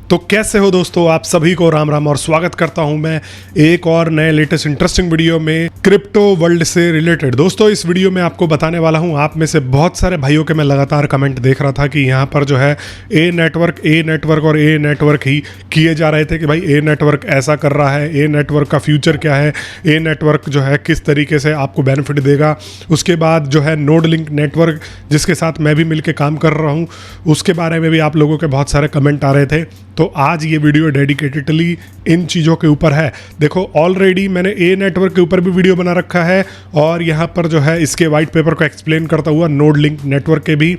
तो कैसे हो दोस्तों, आप सभी को राम राम और स्वागत करता हूं मैं एक और नए लेटेस्ट इंटरेस्टिंग वीडियो में क्रिप्टो वर्ल्ड से रिलेटेड। दोस्तों इस वीडियो में आपको बताने वाला हूं, आप में से बहुत सारे भाइयों के मैं लगातार कमेंट देख रहा था कि यहां पर जो है ए नेटवर्क और ए नेटवर्क ही किए जा रहे थे कि भाई ए नेटवर्क ऐसा कर रहा है, ए नेटवर्क का फ्यूचर क्या है, ए नेटवर्क जो है किस तरीके से आपको बेनिफिट देगा। उसके बाद जो है नोड लिंक नेटवर्क जिसके साथ मैं भी मिलकर काम कर रहा हूँ, उसके बारे में भी आप लोगों के बहुत सारे कमेंट आ रहे थे। तो आज ये वीडियो डेडिकेटेडली इन चीज़ों के ऊपर है। देखो ऑलरेडी मैंने ए नेटवर्क के ऊपर भी वीडियो बना रखा है और यहाँ पर जो है इसके वाइट पेपर को एक्सप्लेन करता हुआ नोड लिंक नेटवर्क के भी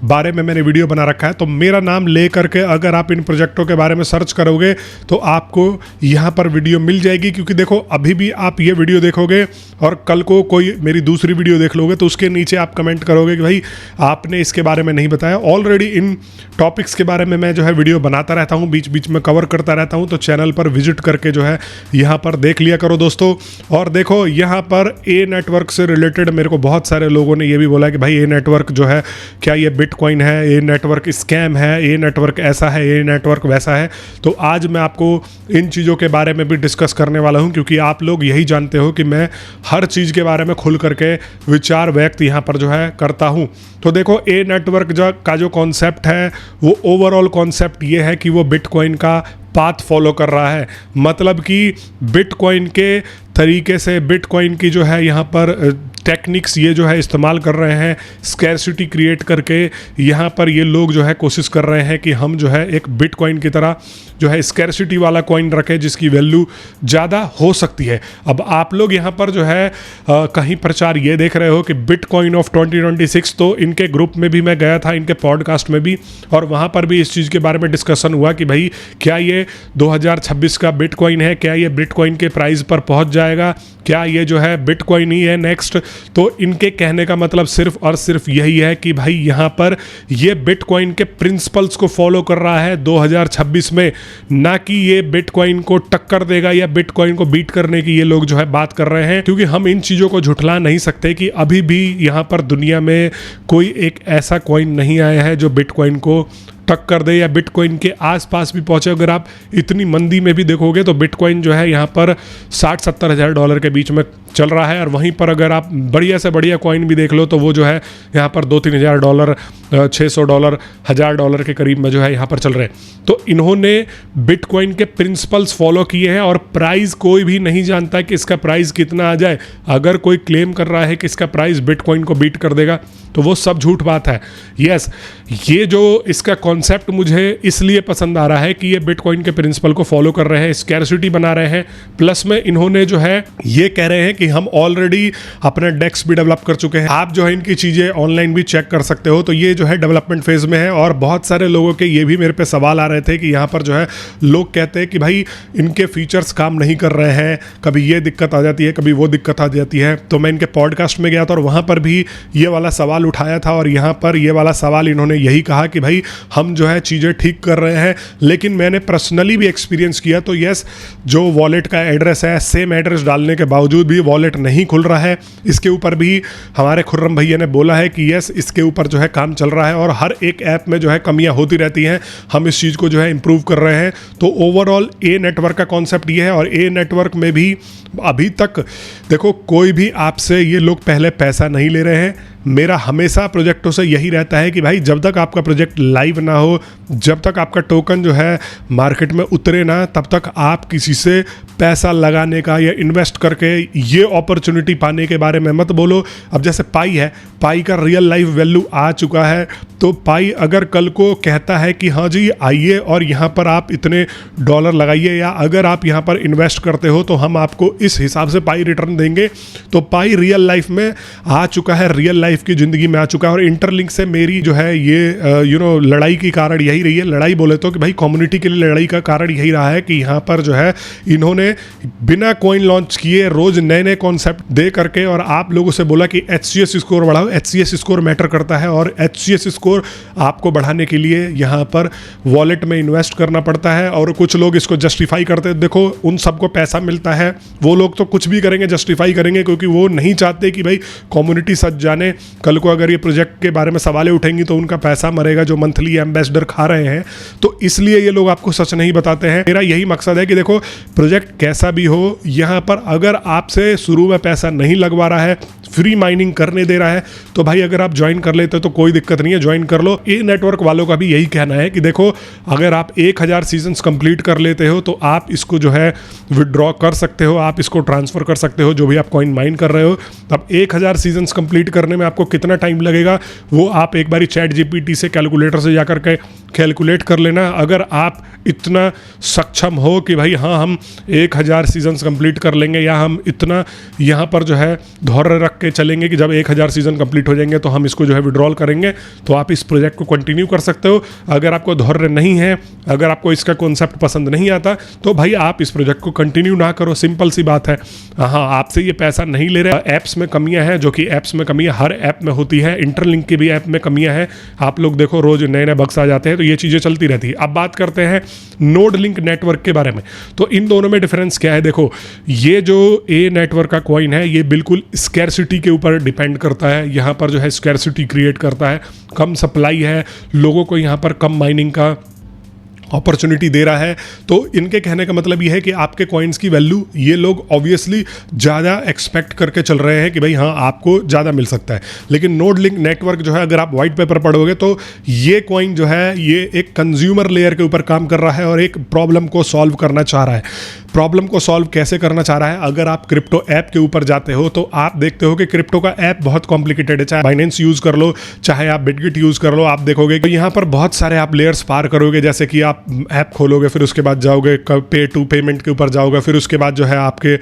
बारे में मैंने वीडियो बना रखा है। तो मेरा नाम ले करके अगर आप इन प्रोजेक्टों के बारे में सर्च करोगे तो आपको यहाँ पर वीडियो मिल जाएगी, क्योंकि देखो अभी भी आप ये वीडियो देखोगे और कल को कोई मेरी दूसरी वीडियो देख लोगे तो उसके नीचे आप कमेंट करोगे कि भाई आपने इसके बारे में नहीं बताया। ऑलरेडी इन टॉपिक्स के बारे में मैं जो है वीडियो बनाता रहता हूँ, बीच बीच में कवर करता रहता हूं, तो चैनल पर विजिट करके जो है यहां पर देख लिया करो दोस्तों। और देखो यहां पर ए नेटवर्क से रिलेटेड मेरे को बहुत सारे लोगों ने ये भी बोला कि भाई ए नेटवर्क जो है क्या ये बिटकॉइन है, ए नेटवर्क स्कैम है, ए नेटवर्क ऐसा है, ए नेटवर्क वैसा है। तो आज मैं आपको इन चीज़ों के बारे में भी डिस्कस करने वाला हूं, क्योंकि आप लोग यही जानते हो कि मैं हर चीज़ के बारे में खुल करके विचार व्यक्त यहाँ पर जो है करता हूँ। तो देखो ए नेटवर्क का जो कॉन्सेप्ट है वो ओवरऑल कॉन्सेप्ट ये है कि वो बिटकॉइन का पाथ फॉलो कर रहा है। मतलब कि बिटकॉइन के तरीके से बिटकॉइन की जो है यहाँ पर टेक्निक्स ये जो है इस्तेमाल कर रहे हैं, स्कैरसिटी क्रिएट करके यहाँ पर ये लोग जो है कोशिश कर रहे हैं कि हम जो है एक बिटकॉइन की तरह जो है स्कैरसिटी वाला कॉइन रखें जिसकी वैल्यू ज़्यादा हो सकती है। अब आप लोग यहाँ पर जो है कहीं प्रचार ये देख रहे हो कि बिटकॉइन ऑफ 2026, तो इनके ग्रुप में भी मैं गया था, इनके पॉडकास्ट में भी, और वहाँ पर भी इस चीज़ के बारे में डिस्कशन हुआ कि भाई क्या ये 2026 का बिटकॉइन है, क्या ये बिटकॉइन के प्राइस पर पहुँच जाएगा, क्या ये जो है बिटकॉइन ही है नेक्स्ट। तो इनके कहने का मतलब सिर्फ और सिर्फ यही है कि भाई यहाँ पर ये बिटकॉइन के प्रिंसिपल्स को फॉलो कर रहा है 2026 में, ना कि ये बिटकॉइन को टक्कर देगा या बिटकॉइन को बीट करने की ये लोग जो है बात कर रहे हैं। क्योंकि हम इन चीज़ों को झुठला नहीं सकते कि अभी भी यहाँ पर दुनिया में कोई एक ऐसा कॉइन नहीं आया है जो बिटकॉइन को टक्कर दे या बिटकॉइन के आसपास भी पहुंचे। अगर आप इतनी मंदी में भी देखोगे तो बिटकॉइन जो है यहाँ पर 60-70 हज़ार डॉलर के बीच में चल रहा है, और वहीं पर अगर आप बढ़िया से बढ़िया कॉइन भी देख लो तो वो जो है यहाँ पर 2-3 हज़ार डॉलर, $600, $1000 के करीब में जो है यहाँ पर चल रहे हैं। तो इन्होंने बिटकॉइन के प्रिंसिपल्स फॉलो किए हैं और प्राइस कोई भी नहीं जानता कि इसका प्राइस कितना आ जाए। अगर कोई क्लेम कर रहा है कि इसका प्राइस बिटकॉइन को बीट कर देगा तो वो सब झूठ बात है। यस, ये जो इसका कॉन्सेप्ट मुझे इसलिए पसंद आ रहा है कि ये बिटकॉइन के प्रिंसिपल को फॉलो कर रहे हैं, स्कैरसिटी बना रहे हैं, प्लस में इन्होंने जो है ये कह रहे हैं कि हम ऑलरेडी अपने डेक्स भी डेवलप कर चुके हैं। आप जो है इनकी चीज़ें ऑनलाइन भी चेक कर सकते हो। तो ये जो है डेवलपमेंट फेज में है, और बहुत सारे लोगों के ये भी मेरे पे सवाल आ रहे थे कि यहाँ पर जो है लोग कहते हैं कि भाई इनके फीचर्स काम नहीं कर रहे हैं, कभी ये दिक्कत आ जाती है, कभी वो दिक्कत आ जाती है। तो मैं इनके पॉडकास्ट में गया था और वहाँ पर भी ये वाला सवाल उठाया था, और यहाँ पर ये वाला सवाल इन्होंने यही कहा कि भाई हम जो है चीज़ें ठीक कर रहे हैं। लेकिन मैंने पर्सनली भी एक्सपीरियंस किया, तो यस, जो वॉलेट का एड्रेस है सेम एड्रेस डालने के बावजूद भी वॉलेट नहीं खुल रहा है। इसके ऊपर भी हमारे खुर्रम भैया ने बोला है कि यस, इसके ऊपर जो है काम चल रहा है और हर एक ऐप में जो है कमियां होती रहती हैं, हम इस चीज़ को जो है इम्प्रूव कर रहे हैं। तो ओवरऑल ए नेटवर्क का कॉन्सेप्ट ये है, और ए नेटवर्क में भी अभी तक देखो कोई भी आपसे ये लोग पहले पैसा नहीं ले रहे हैं। मेरा हमेशा प्रोजेक्टों से यही रहता है कि भाई जब तक आपका प्रोजेक्ट लाइव ना हो, जब तक आपका टोकन जो है मार्केट में उतरे ना, तब तक आप किसी से पैसा लगाने का या इन्वेस्ट करके ये अपॉर्चुनिटी पाने के बारे में मत बोलो। अब जैसे पाई है, पाई का रियल लाइफ वैल्यू आ चुका है, तो पाई अगर कल को कहता है कि हाँ जी आइए और यहाँ पर आप इतने डॉलर लगाइए, या अगर आप यहाँ पर इन्वेस्ट करते हो तो हम आपको इस हिसाब से पाई रिटर्न देंगे, तो पाई रियल लाइफ में आ चुका है, रियल लाइफ की जिंदगी में आ चुका है। और इंटरलिंक से मेरी जो है ये लड़ाई की कारण यही रही है, लड़ाई बोले तो कि भाई कम्युनिटी के लिए लड़ाई का कारण यही रहा है कि यहाँ पर जो है इन्होंने बिना कॉइन लॉन्च किए रोज नए नए कॉन्सेप्ट दे करके और आप लोगों से बोला कि HCS स्कोर बढ़ाओ। HCS स्कोर मैटर करता है, और HCS स्कोर आपको बढ़ाने के लिए यहाँ पर वॉलेट में इन्वेस्ट करना पड़ता है। और कुछ लोग इसको जस्टिफाई करते हैं, देखो उन सबको पैसा मिलता है, वो लोग तो कुछ भी करेंगे, जस्टिफाई करेंगे, क्योंकि वो नहीं चाहते कि भाई कम्युनिटी सज जाने, कल को अगर ये प्रोजेक्ट के बारे में सवालें उठेंगी तो उनका पैसा मरेगा जो मंथली एम्बेसडर खा रहे हैं। तो इसलिए ये लोग आपको सच नहीं बताते हैं। मेरा यही मकसद है कि देखो प्रोजेक्ट कैसा भी हो, यहाँ पर अगर आपसे शुरू में पैसा नहीं लगवा रहा है, फ्री माइनिंग करने दे रहा है, तो भाई अगर आप ज्वाइन कर लेते हो तो कोई दिक्कत नहीं है, ज्वाइन कर लो। ए नेटवर्क वालों का भी यही कहना है कि देखो अगर आप 1000 सीजन्स कंप्लीट कर लेते हो तो आप इसको जो है विड्रॉ कर सकते हो, आप इसको ट्रांसफर कर सकते हो जो भी आप कॉइन माइन कर रहे हो। अब 1000 सीजन्स कंप्लीट करने में आपको कितना टाइम लगेगा वो आप एक बारी चैट जीपीटी से कैलकुलेटर से जाकर के कैलकुलेट कर लेना। अगर आप इतना सक्षम हो कि भाई हाँ हम 1000 सीजन्स कंप्लीट कर लेंगे, या हम इतना यहाँ पर जो है धैर्य रख के चलेंगे कि जब 1000 सीजन कंप्लीट हो जाएंगे तो हम इसको जो है विड्रॉल करेंगे, तो आप इस प्रोजेक्ट को कंटिन्यू कर सकते हो। अगर आपको धैर्य नहीं है, अगर आपको इसका कॉन्सेप्ट पसंद नहीं आता, तो भाई आप इस प्रोजेक्ट को कंटिन्यू ना करो, सिंपल सी बात है। हाँ, आपसे ये पैसा नहीं ले रहे। ऐप्स में कमियां हैं, जो कि ऐप्स में कमियां हर ऐप में होती है, इंटरलिंक की भी ऐप में कमियां हैं। आप लोग देखो रोज नए नए बग्स आ जाते हैं, तो ये चीज़ें चलती रहती है। अब बात करते हैं नोड लिंक नेटवर्क के बारे में। तो इन दोनों में डिफरेंस क्या है? देखो ये जो ए नेटवर्क का कॉइन है ये बिल्कुल स्कैरसिटी के ऊपर डिपेंड करता है। यहाँ पर जो है स्कैरसिटी क्रिएट करता है, कम सप्लाई है, लोगों को यहाँ पर कम माइनिंग का अपॉर्चुनिटी दे रहा है। तो इनके कहने का मतलब ये है कि आपके कॉइन्स की वैल्यू ये लोग ऑब्वियसली ज़्यादा एक्सपेक्ट करके चल रहे हैं कि भाई हाँ आपको ज़्यादा मिल सकता है। लेकिन नोड लिंक नेटवर्क जो है, अगर आप वाइट पेपर पढ़ोगे तो ये कॉइन जो है ये एक कंज्यूमर लेयर के ऊपर काम कर रहा है और एक प्रॉब्लम को सॉल्व करना चाह रहा है। प्रॉब्लम को सॉल्व कैसे करना चाह रहा है? अगर आप क्रिप्टो ऐप के ऊपर जाते हो तो आप देखते हो कि क्रिप्टो का ऐप बहुत कॉम्प्लिकेटेड है। चाहे बाइनेंस यूज़ कर लो, चाहे आप बिटगिट यूज़ कर लो, आप देखोगे कि यहाँ पर बहुत सारे आप लेयर्स पार करोगे। जैसे कि आप ऐप खोलोगे, फिर उसके बाद जाओगे पे टू पेमेंट के ऊपर जाओगे, फिर उसके बाद जो है आपके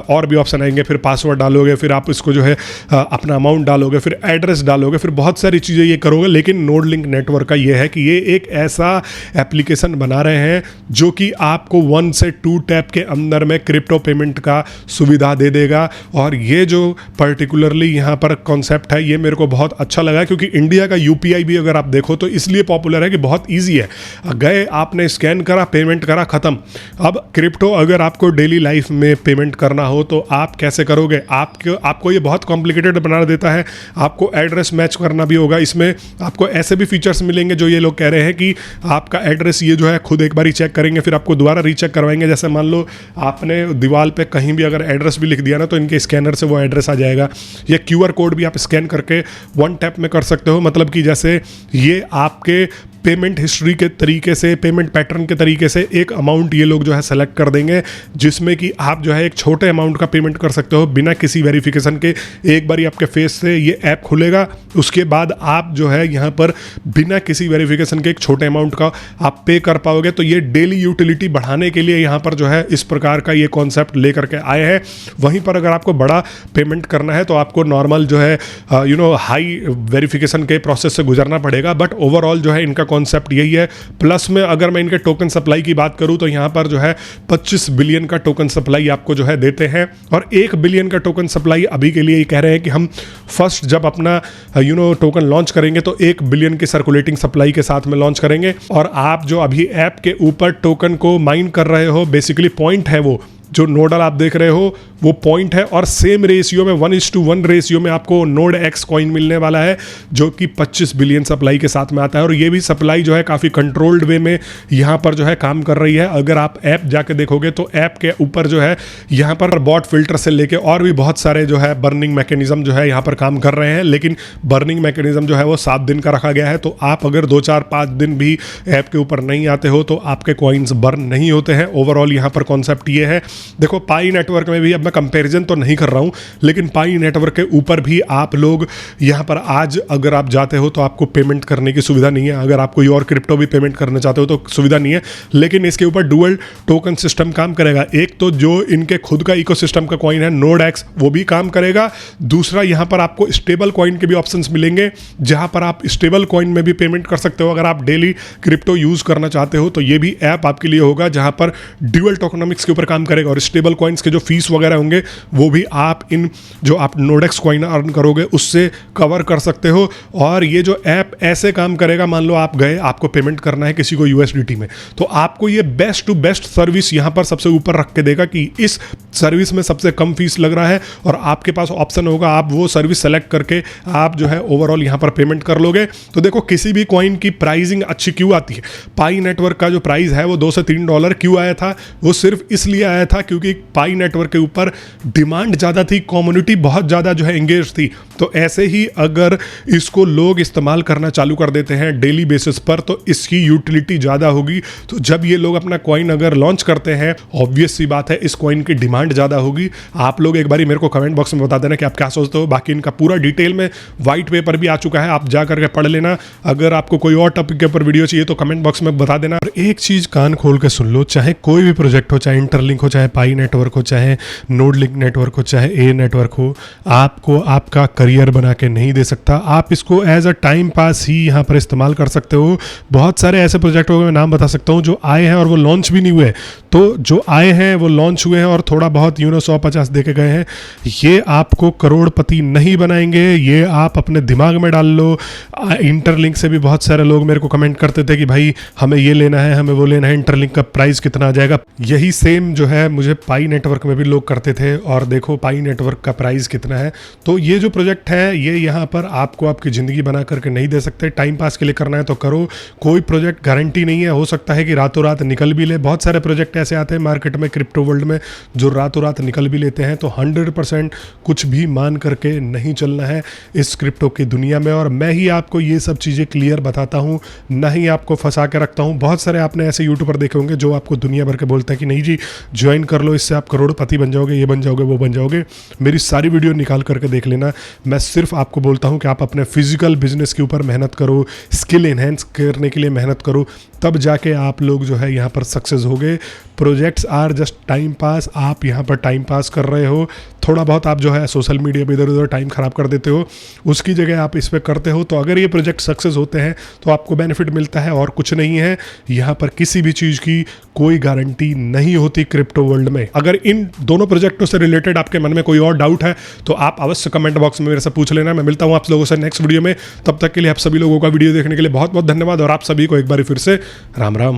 और भी ऑप्शन आएंगे, फिर पासवर्ड डालोगे, फिर आप इसको जो है अपना अमाउंट डालोगे, फिर एड्रेस डालोगे, फिर बहुत सारी चीज़ें ये करोगे। लेकिन नोड लिंक नेटवर्क का ये है कि ये एक ऐसा एप्लीकेशन बना रहे हैं जो कि आपको 1 से 2 टैप के अंदर में क्रिप्टो पेमेंट का सुविधा दे देगा। और ये जो पर्टिकुलरली यहाँ पर कॉन्सेप्ट है ये मेरे को बहुत अच्छा लगा, क्योंकि इंडिया का यूपीआई भी अगर आप देखो तो इसलिए पॉपुलर है कि बहुत ईजी है। गए, आपने स्कैन करा, पेमेंट करा, खत्म। अब क्रिप्टो अगर आपको डेली लाइफ में पेमेंट करना हो तो आप कैसे करोगे? आपको ये बहुत कॉम्प्लिकेटेड बना देता है। आपको एड्रेस मैच करना भी होगा। इसमें आपको ऐसे भी फीचर्स मिलेंगे जो ये लोग कह रहे हैं कि आपका एड्रेस ये जो है खुद एक बार चेक करेंगे, फिर आपको दोबारा रीचेक करवाएंगे। जैसे मान लो आपने दीवार पे कहीं भी अगर एड्रेस भी लिख दिया ना तो इनके स्कैनर से वो एड्रेस आ जाएगा। या क्यूआर कोड भी आप स्कैन करके 1 टैप में कर सकते हो। मतलब कि जैसे ये आपके पेमेंट हिस्ट्री के तरीके से, पेमेंट पैटर्न के तरीके से एक अमाउंट ये लोग जो है सेलेक्ट कर देंगे, जिसमें कि आप जो है एक छोटे अमाउंट का पेमेंट कर सकते हो बिना किसी वेरिफिकेशन के। एक बार आपके फेस से ये ऐप खुलेगा, उसके बाद आप जो है यहाँ पर बिना किसी वेरिफिकेशन के एक छोटे अमाउंट का आप पे कर पाओगे। तो ये डेली यूटिलिटी बढ़ाने के लिए यहाँ पर जो है इस प्रकार का ये कॉन्सेप्ट लेकर के आए हैं। वहीं पर अगर आपको बड़ा पेमेंट करना है तो आपको नॉर्मल जो है हाई वेरिफिकेशन के प्रोसेस से गुजरना पड़ेगा। बट ओवरऑल जो है इनका कॉन्सेप्ट यही है। प्लस में अगर मैं इनके टोकन सप्लाई की बात करूं तो यहाँ पर जो है 25 बिलियन का टोकन सप्लाई आपको जो है देते हैं। और 1 बिलियन का टोकन सप्लाई अभी के लिए ये कह रहे हैं कि हम फर्स्ट जब अपना टोकन लॉन्च करेंगे तो 1 बिलियन की सर्कुलेटिंग सप्लाई के साथ में लॉन्च करेंगे। और आप जो अभी ऐप के ऊपर टोकन को माइन कर रहे हो, बेसिकली पॉइंट है, वो जो नोडल आप देख रहे हो वो पॉइंट है। और सेम रेशियो में 1:1 रेशियो में आपको नोड एक्स कॉइन मिलने वाला है, जो कि 25 बिलियन सप्लाई के साथ में आता है। और ये भी सप्लाई जो है काफ़ी कंट्रोल्ड वे में यहाँ पर जो है काम कर रही है। अगर आप ऐप जाके देखोगे तो ऐप के ऊपर जो है यहाँ पर बॉट फिल्टर से लेके और भी बहुत सारे जो है बर्निंग मैकेनिज्म जो है यहाँ पर काम कर रहे हैं। लेकिन बर्निंग मैकेनिज्म जो है वो 7 दिन का रखा गया है। तो आप अगर 2, 4, 5 दिन भी ऐप के ऊपर नहीं आते हो तो आपके कॉइन्स बर्न नहीं होते हैं। ओवरऑल यहाँ पर कॉन्सेप्ट ये है। देखो पाई नेटवर्क में भी, अब मैं कंपैरिजन तो नहीं कर रहा हूं, लेकिन पाई नेटवर्क के ऊपर भी आप लोग यहां पर आज अगर आप जाते हो तो आपको पेमेंट करने की सुविधा नहीं है। अगर आप कोई और क्रिप्टो भी पेमेंट करना चाहते हो तो सुविधा नहीं है। लेकिन इसके ऊपर डुअल टोकन सिस्टम काम करेगा। एक तो जो इनके खुद का इकोसिस्टम का कॉइन है नोड एक्स, वो भी काम करेगा। दूसरा यहां पर आपको स्टेबल कॉइन के भी ऑप्शंस मिलेंगे, जहां पर आप स्टेबल कॉइन में भी पेमेंट कर सकते हो। अगर आप डेली क्रिप्टो यूज करना चाहते हो तो ये भी ऐप आपके लिए होगा, जहां पर ड्यूअल टोकनॉमिक्स के ऊपर काम करेगा। जाएगा और स्टेबल कॉइन्स के जो फीस वगैरह होंगे वो भी आप इन जो आप नोडेक्स कॉइन अर्न करोगे उससे कवर कर सकते हो। और ये जो ऐप ऐसे काम करेगा, मान लो आप गए, आपको पेमेंट करना है किसी को यूएसडीटी में, तो आपको ये बेस्ट टू बेस्ट सर्विस यहां पर सबसे ऊपर रख के देगा कि इस सर्विस में सबसे कम फीस लग रहा है, और आपके पास ऑप्शन होगा आप वो सर्विस सेलेक्ट करके आप जो है ओवरऑल यहां पर पेमेंट कर लोगे। तो देखो किसी भी कॉइन की प्राइसिंग अच्छी क्यों आती है। पाई नेटवर्क का जो प्राइस है वो $2 से $3 क्यों आया था, वो सिर्फ इसलिए आया था क्योंकि पाई नेटवर्क के ऊपर डिमांड ज़्यादा थी, कम्युनिटी बहुत ज़्यादा जो है एंगेज थी। तो ऐसे ही अगर इसको लोग इस्तेमाल करना चालू कर देते हैं डेली बेसिस पर तो इसकी यूटिलिटी ज़्यादा होगी। तो जब ये लोग अपना कॉइन अगर लॉन्च करते हैं, ऑब्वियस सी बात है इस कॉइन की डिमांड ज़्यादा होगी। आप लोग एक बारी मेरे को कमेंट बॉक्स में बता देना कि आप क्या सोचते हो। बाकी इनका पूरा डिटेल में वाइट पेपर भी आ चुका है, आप जा करके पढ़ लेना। अगर आपको कोई और टॉपिक के ऊपर वीडियो चाहिए तो कमेंट बॉक्स में बता देना। और एक चीज़ कान खोल के सुन लो, चाहे कोई भी प्रोजेक्ट हो, चाहे इंटरलिंक हो, चाहे पाई नेटवर्क हो, चाहे नोडलिंक नेटवर्क हो, चाहे ए नेटवर्क हो, आपको आपका करियर बना के नहीं दे सकता। आप इसको एज अ टाइम पास ही यहाँ पर इस्तेमाल कर सकते हो। बहुत सारे ऐसे प्रोजेक्ट हो गए, मैं नाम बता सकता हूँ, जो आए हैं और वो लॉन्च भी नहीं हुए। तो जो आए हैं वो लॉन्च हुए हैं और थोड़ा बहुत 100-50 दे के गए हैं। ये आपको करोड़पति नहीं बनाएंगे, ये आप अपने दिमाग में डाल लो। इंटरलिंक से भी बहुत सारे लोग मेरे को कमेंट करते थे कि भाई हमें ये लेना है, हमें वो लेना है, इंटरलिंक का प्राइस कितना आ जाएगा। यही सेम जो है मुझे पाई नेटवर्क में भी लोग करते थे, और देखो पाई नेटवर्क का प्राइस कितना है। तो ये जो प्रोजेक्ट है ये यहाँ पर आपको आपकी ज़िंदगी बना करके नहीं दे सकते। टाइम पास के लिए करना है तो करो, कोई प्रोजेक्ट गारंटी नहीं है, हो सकता है कि रातों रात निकल भी ले। बहुत सारे प्रोजेक्ट ऐसे आते हैं मार्केट में, क्रिप्टो वर्ल्ड में, जो रातों रात निकल भी लेते हैं। तो 100% कुछ भी मान करके नहीं चलना है इस क्रिप्टो की दुनिया में। और मैं ही आपको ये सब चीज़ें क्लियर बताता हूँ, ना ही आपको फंसा के रखता हूँ। बहुत सारे आपने ऐसे यूट्यूबर देखे होंगे जो आपको दुनिया भर के बोलते हैं कि नहीं जी ज्वाइन कर लो, इससे आप करोड़पति बन जाओगे, ये बन जाओगे, वो बन जाओगे। मेरी सारी वीडियो निकाल करके देख लेना। मैं सिर्फ आपको बोलता हूँ कि आप अपने फिजिकल बिजनेस के ऊपर मेहनत करो, स्किल एनहेंस करने के लिए मेहनत करो, तब जाके आप लोग जो है यहाँ पर सक्सेस होगे। Projects are just time pass, आप यहाँ पर टाइम पास कर रहे हो। थोड़ा बहुत आप जो है सोशल मीडिया पे इधर उधर टाइम खराब कर देते हो, उसकी जगह आप इस पे करते हो। तो अगर ये प्रोजेक्ट सक्सेस होते हैं तो आपको बेनिफिट मिलता है और कुछ नहीं है। यहाँ पर किसी भी चीज़ की कोई गारंटी नहीं होती क्रिप्टो वर्ल्ड में। अगर इन दोनों प्रोजेक्टों से रिलेटेड आपके मन में कोई और डाउट है तो आप अवश्य कमेंट बॉक्स में मेरे से पूछ लेना। मैं मिलता हूँ आप लोगों से नेक्स्ट वीडियो में। तब तक के लिए आप सभी लोगों का वीडियो देखने के लिए बहुत बहुत धन्यवाद, और आप सभी को एक बार फिर से राम राम।